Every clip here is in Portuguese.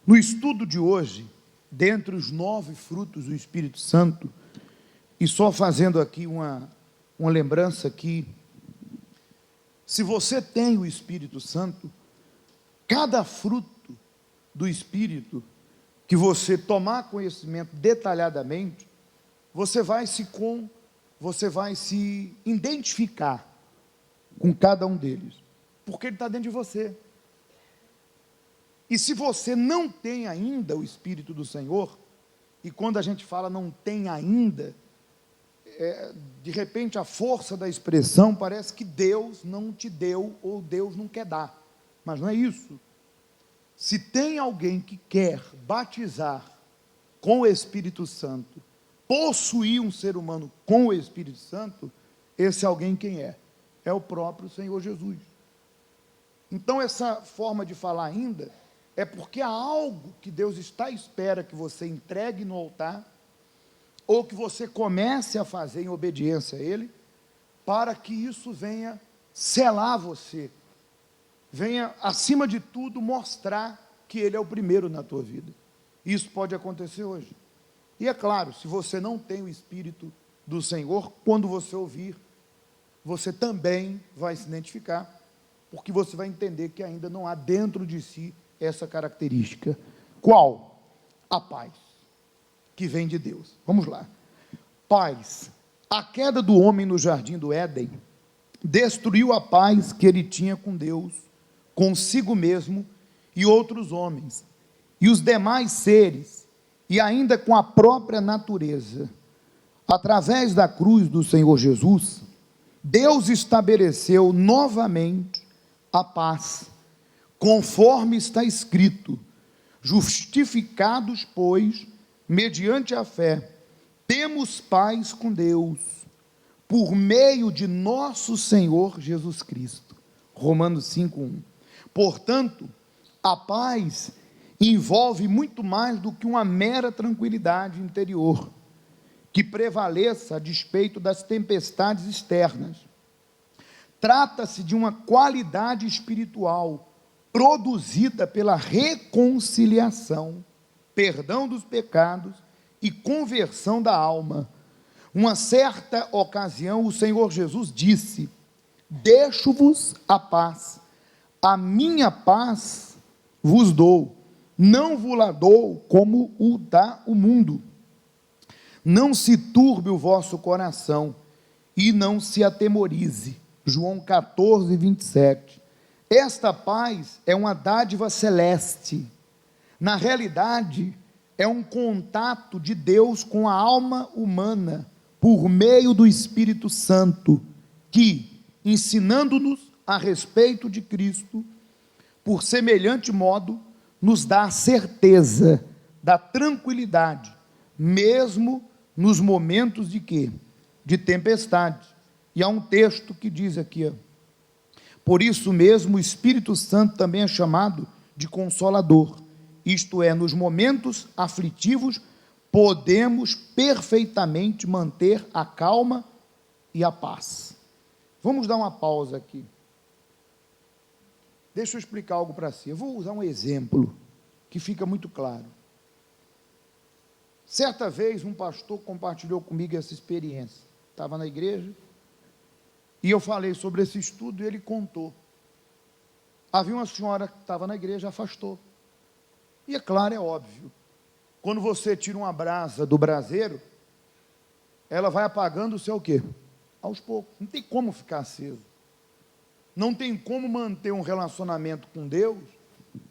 No estudo de hoje, dentre os 9 frutos do Espírito Santo, e só fazendo aqui uma lembrança que, se você tem o Espírito Santo, cada fruto do Espírito que você tomar conhecimento detalhadamente, você vai se identificar com cada um deles, porque ele está dentro de você. E se você não tem ainda o Espírito do Senhor, e quando a gente fala não tem ainda, de repente a força da expressão parece que Deus não te deu, ou Deus não quer dar, mas não é isso. Se tem alguém que quer batizar com o Espírito Santo, possuir um ser humano com o Espírito Santo, esse alguém quem é? É o próprio Senhor Jesus. Então essa forma de falar ainda, é porque há algo que Deus está à espera que você entregue no altar, ou que você comece a fazer em obediência a Ele, para que isso venha selar você, venha, acima de tudo, mostrar que Ele é o primeiro na tua vida. Isso pode acontecer hoje. E é claro, se você não tem o Espírito do Senhor, quando você ouvir, você também vai se identificar, porque você vai entender que ainda não há dentro de si essa característica. Qual? A paz, que vem de Deus. Vamos lá. Paz. A queda do homem no jardim do Éden destruiu a paz que ele tinha com Deus, consigo mesmo e outros homens, e os demais seres, e ainda com a própria natureza. Através da cruz do Senhor Jesus, Deus estabeleceu novamente a paz, conforme está escrito: justificados, pois, mediante a fé, temos paz com Deus, por meio de nosso Senhor Jesus Cristo. Romanos 5:1. Portanto, a paz envolve muito mais do que uma mera tranquilidade interior, que prevaleça a despeito das tempestades externas. Trata-se de uma qualidade espiritual produzida pela reconciliação, perdão dos pecados e conversão da alma. Uma certa ocasião, o Senhor Jesus disse: deixo-vos a paz, a minha paz vos dou, não vos la dou como o dá o mundo. Não se turbe o vosso coração, e não se atemorize. João 14, 27. Esta paz é uma dádiva celeste. Na realidade, é um contato de Deus com a alma humana, por meio do Espírito Santo, que, ensinando-nos a respeito de Cristo, por semelhante modo, nos dá a certeza da tranquilidade, mesmo nos momentos de quê? De tempestade. E há um texto que diz aqui, por isso mesmo o Espírito Santo também é chamado de Consolador, isto é, nos momentos aflitivos, podemos perfeitamente manter a calma e a paz. Vamos dar uma pausa aqui. Deixa eu explicar algo para si. Eu vou usar um exemplo que fica muito claro. Certa vez um pastor compartilhou comigo essa experiência. Estava na igreja e eu falei sobre esse estudo e ele contou. Havia uma senhora que estava na igreja, afastou. E é claro, é óbvio, quando você tira uma brasa do braseiro, ela vai apagando o seu quê? Aos poucos. Não tem como ficar aceso. Não tem como manter um relacionamento com Deus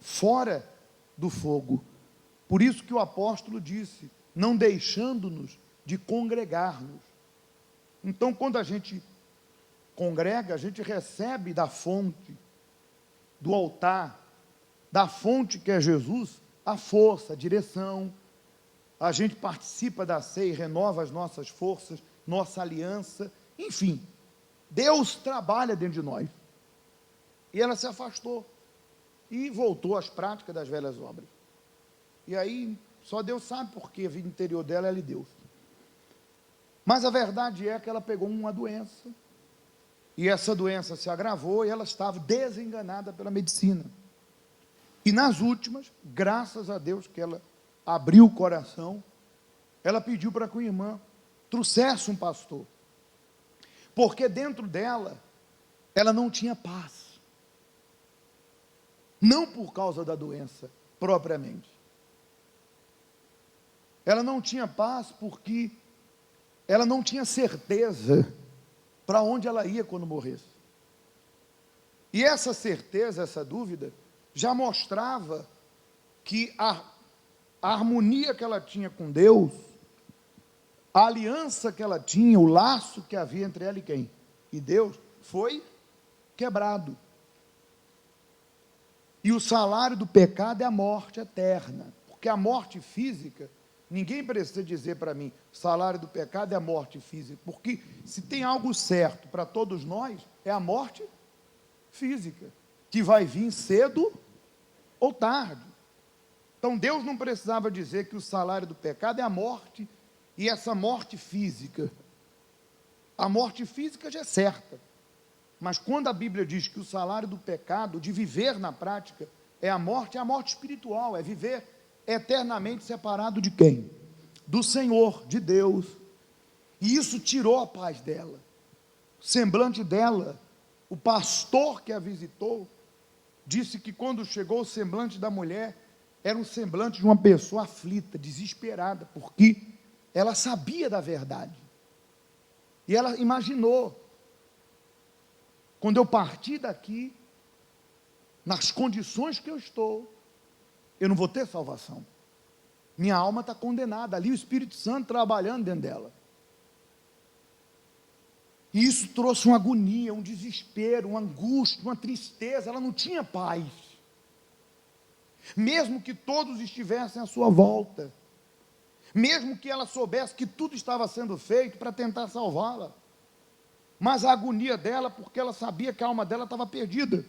fora do fogo. Por isso que o apóstolo disse, não deixando-nos de congregar-nos. Então, quando a gente congrega, a gente recebe da fonte, do altar, da fonte que é Jesus, a força, a direção. A gente participa da ceia e renova as nossas forças, nossa aliança, enfim, Deus trabalha dentro de nós. E ela se afastou e voltou às práticas das velhas obras. E aí, só Deus sabe porque a vida interior dela é Deus. Mas a verdade é que ela pegou uma doença, e essa doença se agravou, e ela estava desenganada pela medicina. E nas últimas, graças a Deus que ela abriu o coração, ela pediu para que a irmã trouxesse um pastor, porque dentro dela, ela não tinha paz, não por causa da doença propriamente, ela não tinha paz porque ela não tinha certeza para onde ela ia quando morresse, e essa certeza, essa dúvida, já mostrava que a harmonia que ela tinha com Deus, a aliança que ela tinha, o laço que havia entre ela e quem? E Deus, foi quebrado. E o salário do pecado é a morte eterna, porque a morte física, ninguém precisa dizer para mim, o salário do pecado é a morte física, porque se tem algo certo para todos nós, é a morte física, que vai vir cedo ou tarde. Então Deus não precisava dizer que o salário do pecado é a morte, e essa morte física, a morte física já é certa, mas quando a Bíblia diz que o salário do pecado, de viver na prática, é a morte espiritual, é viver eternamente separado de quem? Do Senhor, de Deus, e isso tirou a paz dela, o semblante dela, o pastor que a visitou, disse que quando chegou o semblante da mulher, era um semblante de uma pessoa aflita, desesperada, porque ela sabia da verdade, e ela imaginou, quando eu partir daqui, nas condições que eu estou, eu não vou ter salvação, minha alma está condenada, ali o Espírito Santo trabalhando dentro dela, e isso trouxe uma agonia, um desespero, uma angústia, uma tristeza, ela não tinha paz, mesmo que todos estivessem à sua volta, mesmo que ela soubesse que tudo estava sendo feito para tentar salvá-la, mas a agonia dela, porque ela sabia que a alma dela estava perdida,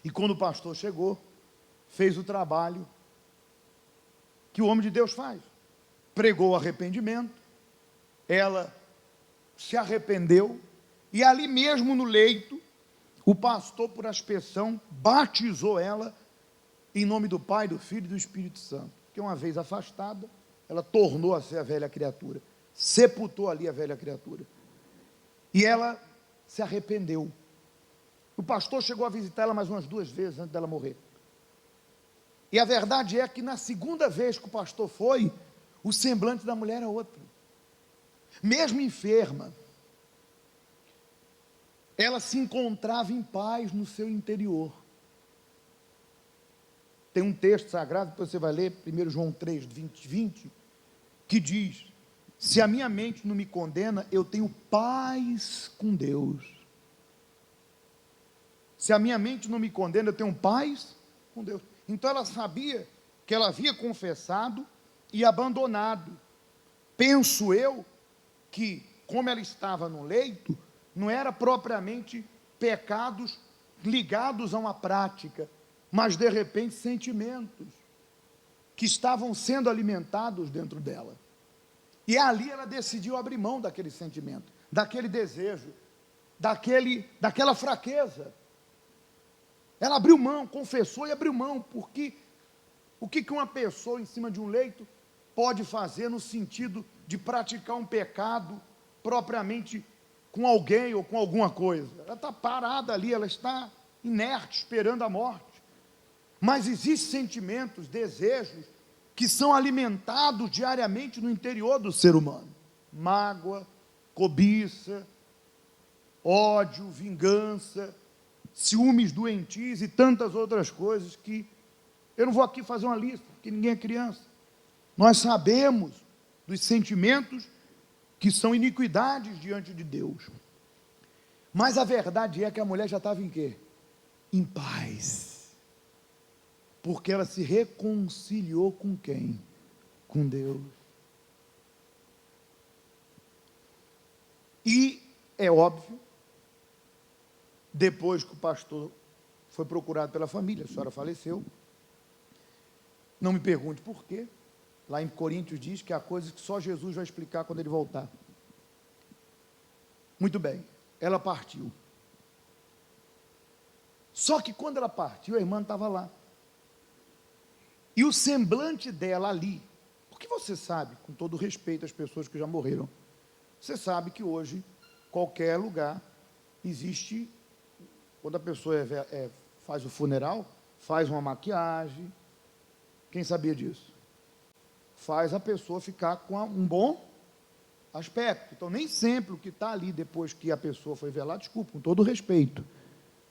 e quando o pastor chegou, fez o trabalho que o homem de Deus faz, pregou o arrependimento, ela se arrependeu, e ali mesmo no leito, o pastor por aspersão, batizou ela, em nome do Pai, do Filho e do Espírito Santo, que uma vez afastada, ela tornou a ser a velha criatura, sepultou ali a velha criatura, e ela se arrependeu, o pastor chegou a visitar ela mais umas 2 vezes antes dela morrer, e a verdade é que na segunda vez que o pastor foi, o semblante da mulher era outro, mesmo enferma, ela se encontrava em paz no seu interior. Tem um texto sagrado que você vai ler, 1 João 3, 20, que diz, se a minha mente não me condena, eu tenho paz com Deus. Se a minha mente não me condena, eu tenho paz com Deus. Então ela sabia que ela havia confessado e abandonado. Penso eu que, como ela estava no leito, não era propriamente pecados ligados a uma prática, mas de repente sentimentos que estavam sendo alimentados dentro dela. E ali ela decidiu abrir mão daquele sentimento, daquele desejo, daquela fraqueza. Ela abriu mão, confessou e abriu mão, porque o que uma pessoa em cima de um leito pode fazer no sentido de praticar um pecado propriamente com alguém ou com alguma coisa? Ela está parada ali, ela está inerte, esperando a morte. Mas existem sentimentos, desejos, que são alimentados diariamente no interior do ser humano. Mágoa, cobiça, ódio, vingança, ciúmes doentios e tantas outras coisas que eu não vou aqui fazer uma lista, porque ninguém é criança. Nós sabemos dos sentimentos que são iniquidades diante de Deus. Mas a verdade é que a mulher já estava em quê? Em paz. Porque ela se reconciliou com quem? Com Deus. E é óbvio, depois que o pastor foi procurado pela família, a senhora faleceu, não me pergunte por quê, lá em Coríntios diz que há coisas que só Jesus vai explicar quando ele voltar. Muito bem, ela partiu. Só que quando ela partiu, a irmã estava lá. E o semblante dela ali, porque você sabe, com todo respeito às pessoas que já morreram, você sabe que hoje, qualquer lugar, existe, quando a pessoa faz o funeral, faz uma maquiagem, quem sabia disso? Faz a pessoa ficar com um bom aspecto. Então, nem sempre o que está ali depois que a pessoa foi velada, desculpa, com todo respeito,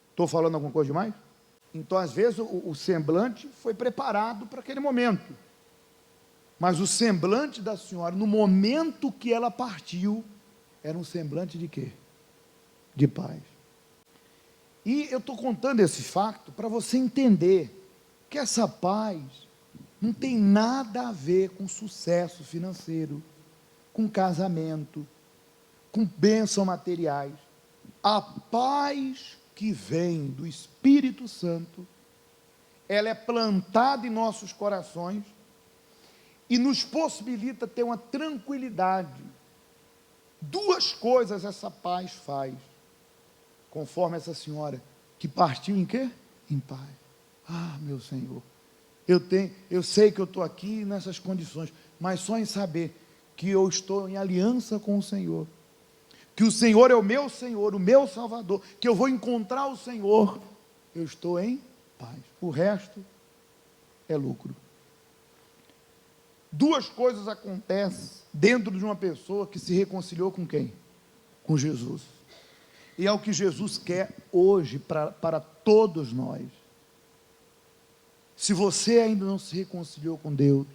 estou falando alguma coisa demais? Então, às vezes, o semblante foi preparado para aquele momento. Mas o semblante da senhora, no momento que ela partiu, era um semblante de quê? De paz. E eu estou contando esse fato para você entender que essa paz não tem nada a ver com sucesso financeiro, com casamento, com bênçãos materiais. A paz que vem do Espírito Santo, ela é plantada em nossos corações e nos possibilita ter uma tranquilidade. Duas coisas essa paz faz, conforme essa senhora, que partiu em quê? Em paz. Ah, meu Senhor, eu sei que eu estou aqui nessas condições, mas só em saber que eu estou em aliança com o Senhor, que o Senhor é o meu Senhor, o meu Salvador, que eu vou encontrar o Senhor, eu estou em paz. O resto é lucro. Duas coisas acontecem dentro de uma pessoa que se reconciliou com quem? Com Jesus. E é o que Jesus quer hoje para todos nós. Se você ainda não se reconciliou com Deus,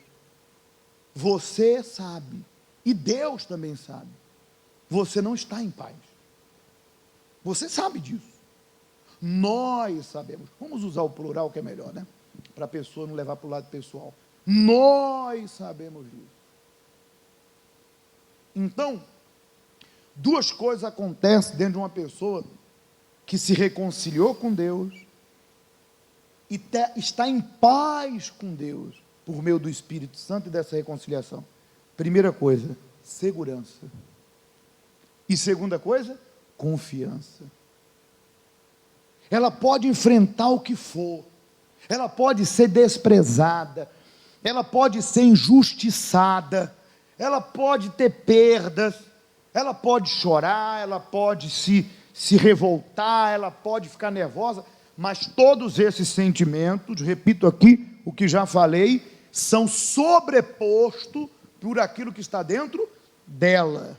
você sabe, e Deus também sabe, você não está em paz. Você sabe disso. Nós sabemos. Vamos usar o plural que é melhor, né? Para a pessoa não levar para o lado pessoal. Nós sabemos disso. Então, duas coisas acontecem dentro de uma pessoa que se reconciliou com Deus e está em paz com Deus por meio do Espírito Santo e dessa reconciliação. Primeira coisa, segurança. E segunda coisa, confiança. Ela pode enfrentar o que for, ela pode ser desprezada, ela pode ser injustiçada, ela pode ter perdas, ela pode chorar, ela pode se revoltar, ela pode ficar nervosa, mas todos esses sentimentos, repito aqui o que já falei, são sobrepostos por aquilo que está dentro dela.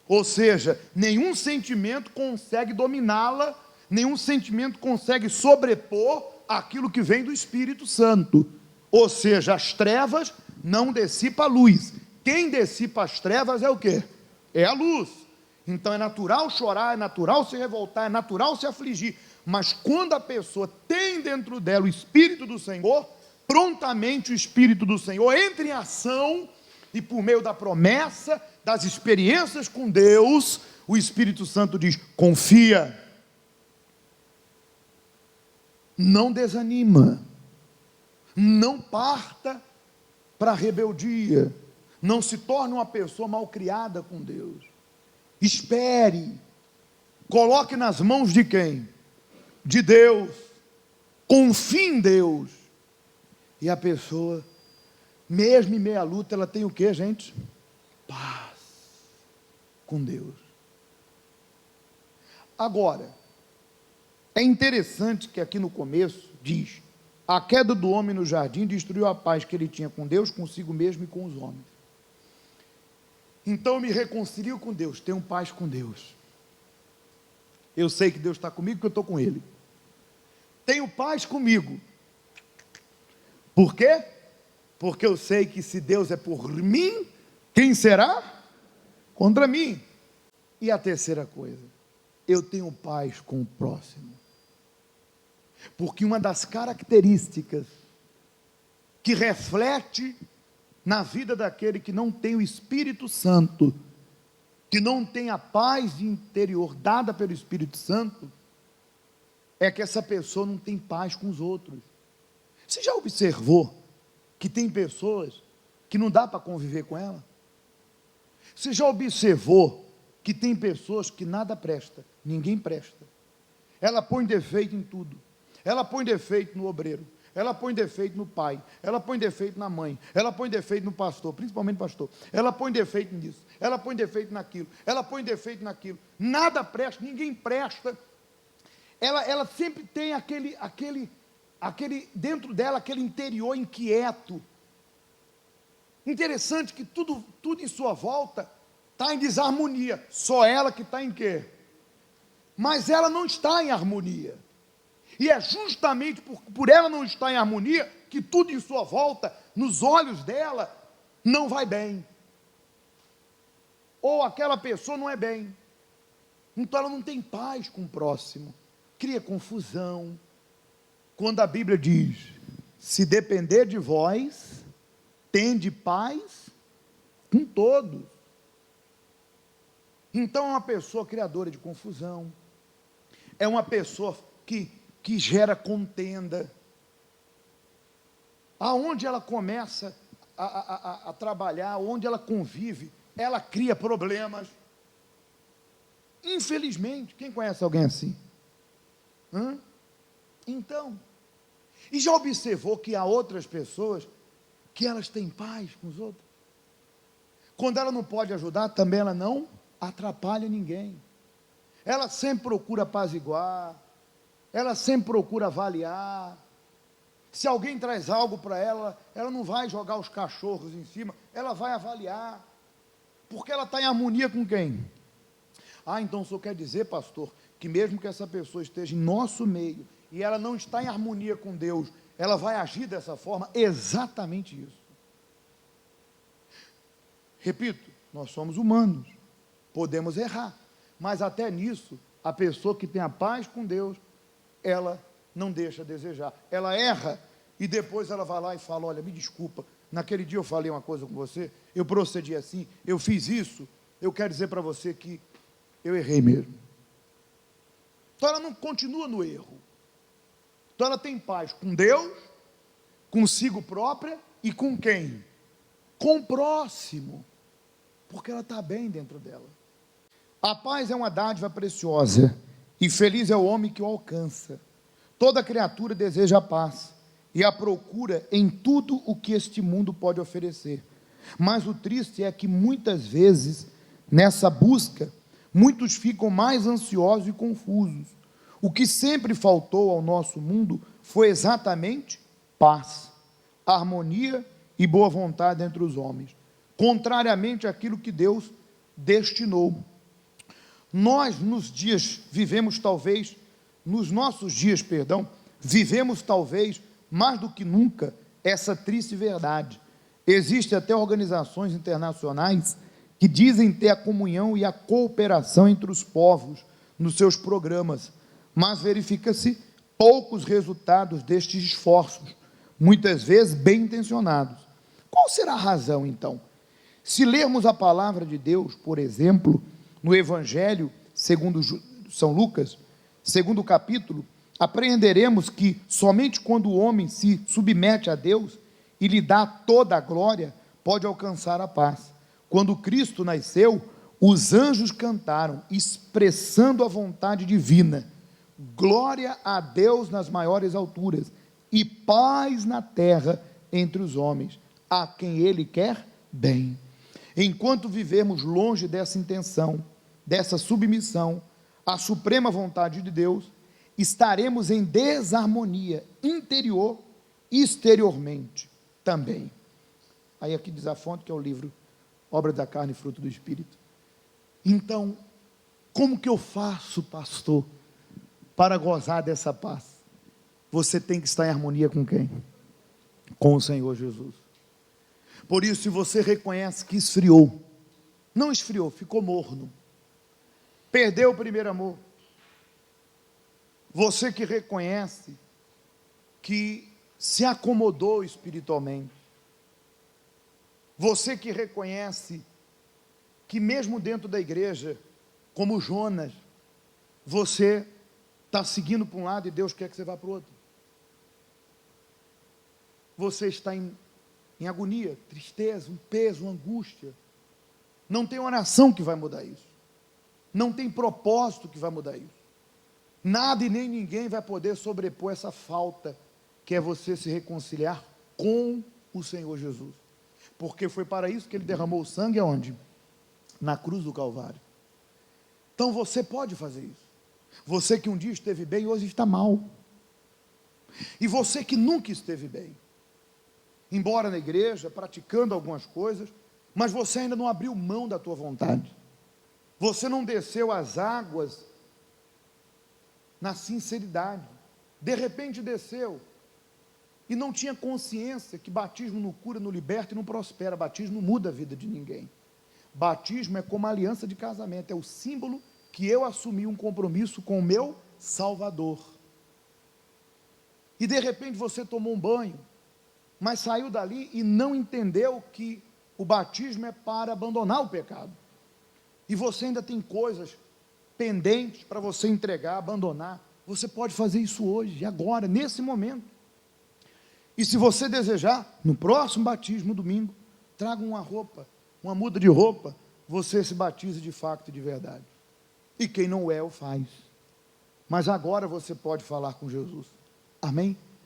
Ou seja, nenhum sentimento consegue dominá-la, nenhum sentimento consegue sobrepor aquilo que vem do Espírito Santo. Ou seja, as trevas não dissipam a luz. Quem dissipa as trevas é o quê? É a luz. Então é natural chorar, é natural se revoltar, é natural se afligir. Mas quando a pessoa tem dentro dela o Espírito do Senhor, prontamente o Espírito do Senhor entra em ação e por meio da promessa, das experiências com Deus, o Espírito Santo diz, confia, não desanima, não parta para a rebeldia, não se torne uma pessoa malcriada com Deus, espere, coloque nas mãos de quem? De Deus, confie em Deus, e a pessoa, mesmo em meia luta, ela tem o que, gente? Paz com Deus. Agora, é interessante que aqui no começo diz, a queda do homem no jardim destruiu a paz que ele tinha com Deus, consigo mesmo e com os homens. Então eu me reconcilio com Deus, tenho paz com Deus. Eu sei que Deus está comigo, que eu estou com Ele. Tenho paz comigo. Por quê? Porque eu sei que se Deus é por mim, quem será? Contra mim. E a terceira coisa, eu tenho paz com o próximo. Porque uma das características que reflete na vida daquele que não tem o Espírito Santo, que não tem a paz interior dada pelo Espírito Santo, é que essa pessoa não tem paz com os outros. Você já observou que tem pessoas que não dá para conviver com ela? Você já observou que tem pessoas que nada presta, ninguém presta? Ela põe defeito em tudo. Ela põe defeito no obreiro, ela põe defeito no pai, ela põe defeito na mãe, ela põe defeito no pastor, principalmente pastor, ela põe defeito nisso, ela põe defeito naquilo, ela põe defeito naquilo, nada presta, ninguém presta, ela sempre tem aquele dentro dela, aquele interior inquieto. Interessante que tudo em sua volta está em desarmonia, só ela que está em quê? Mas ela não está em harmonia, e é justamente por ela não estar em harmonia, que tudo em sua volta, nos olhos dela, não vai bem, ou aquela pessoa não é bem, então ela não tem paz com o próximo, cria confusão, quando a Bíblia diz, se depender de vós, tende paz com todos. Então é uma pessoa criadora de confusão, é uma pessoa que gera contenda, aonde ela começa a trabalhar, onde ela convive, ela cria problemas, infelizmente. Quem conhece alguém assim? Então, e já observou que há outras pessoas que elas têm paz com os outros? Quando ela não pode ajudar, também ela não atrapalha ninguém, ela sempre procura apaziguar, ela sempre procura avaliar. Se alguém traz algo para ela, ela não vai jogar os cachorros em cima, ela vai avaliar, porque ela está em harmonia com quem? Então o senhor quer dizer, pastor, que mesmo que essa pessoa esteja em nosso meio, e ela não está em harmonia com Deus, ela vai agir dessa forma? Exatamente isso. Repito, nós somos humanos, podemos errar, mas até nisso, a pessoa que tem a paz com Deus, ela não deixa a desejar, ela erra, e depois ela vai lá e fala, olha, me desculpa, naquele dia eu falei uma coisa com você, eu procedi assim, eu fiz isso, eu quero dizer para você que eu errei mesmo. Então ela não continua no erro, então ela tem paz com Deus, consigo própria, e com quem? Com o próximo, porque ela está bem dentro dela. A paz é uma dádiva preciosa, e feliz é o homem que o alcança. Toda criatura deseja a paz, e a procura em tudo o que este mundo pode oferecer. Mas o triste é que muitas vezes, nessa busca, muitos ficam mais ansiosos e confusos. O que sempre faltou ao nosso mundo foi exatamente paz, harmonia e boa vontade entre os homens, contrariamente àquilo que Deus destinou. Nós nos nossos dias, vivemos talvez mais do que nunca essa triste verdade. Existem até organizações internacionais que dizem ter a comunhão e a cooperação entre os povos nos seus programas, mas verifica-se poucos resultados destes esforços, muitas vezes bem intencionados. Qual será a razão, então? Se lermos a palavra de Deus, por exemplo, no Evangelho segundo São Lucas, segundo capítulo, apreenderemos que somente quando o homem se submete a Deus e lhe dá toda a glória, pode alcançar a paz. Quando Cristo nasceu, os anjos cantaram, expressando a vontade divina, glória a Deus nas maiores alturas, e paz na terra entre os homens, a quem Ele quer bem. Enquanto vivermos longe dessa intenção, dessa submissão à suprema vontade de Deus, estaremos em desarmonia interior e exteriormente também. Aí aqui diz a fonte, que é o livro Obra da Carne e Fruto do Espírito. Então, como que eu faço, pastor, para gozar dessa paz? Você tem que estar em harmonia com quem? Com o Senhor Jesus. Por isso, se você reconhece que esfriou, não esfriou, ficou morno, perdeu o primeiro amor, você que reconhece que se acomodou espiritualmente, você que reconhece que mesmo dentro da igreja, como Jonas, você está seguindo para um lado e Deus quer que você vá para o outro, você está em agonia, tristeza, um peso, uma angústia, não tem oração que vai mudar isso, não tem propósito que vai mudar isso, nada e nem ninguém vai poder sobrepor essa falta que é você se reconciliar com o Senhor Jesus. Porque foi para isso que ele derramou o sangue aonde? Na cruz do Calvário. Então você pode fazer isso. Você que um dia esteve bem, hoje está mal. E você que nunca esteve bem, embora na igreja, praticando algumas coisas, mas você ainda não abriu mão da tua vontade. Você não desceu as águas na sinceridade. De repente desceu e não tinha consciência que batismo não cura, não liberta e não prospera. Batismo não muda a vida de ninguém. Batismo é como a aliança de casamento, é o símbolo que eu assumi um compromisso com o meu Salvador. E de repente você tomou um banho, mas saiu dali e não entendeu que o batismo é para abandonar o pecado. E você ainda tem coisas pendentes para você entregar, abandonar. Você pode fazer isso hoje, agora, nesse momento. E se você desejar, no próximo batismo, domingo, traga uma roupa, uma muda de roupa, você se batize de facto e de verdade. E quem não é, o faz. Mas agora você pode falar com Jesus. Amém?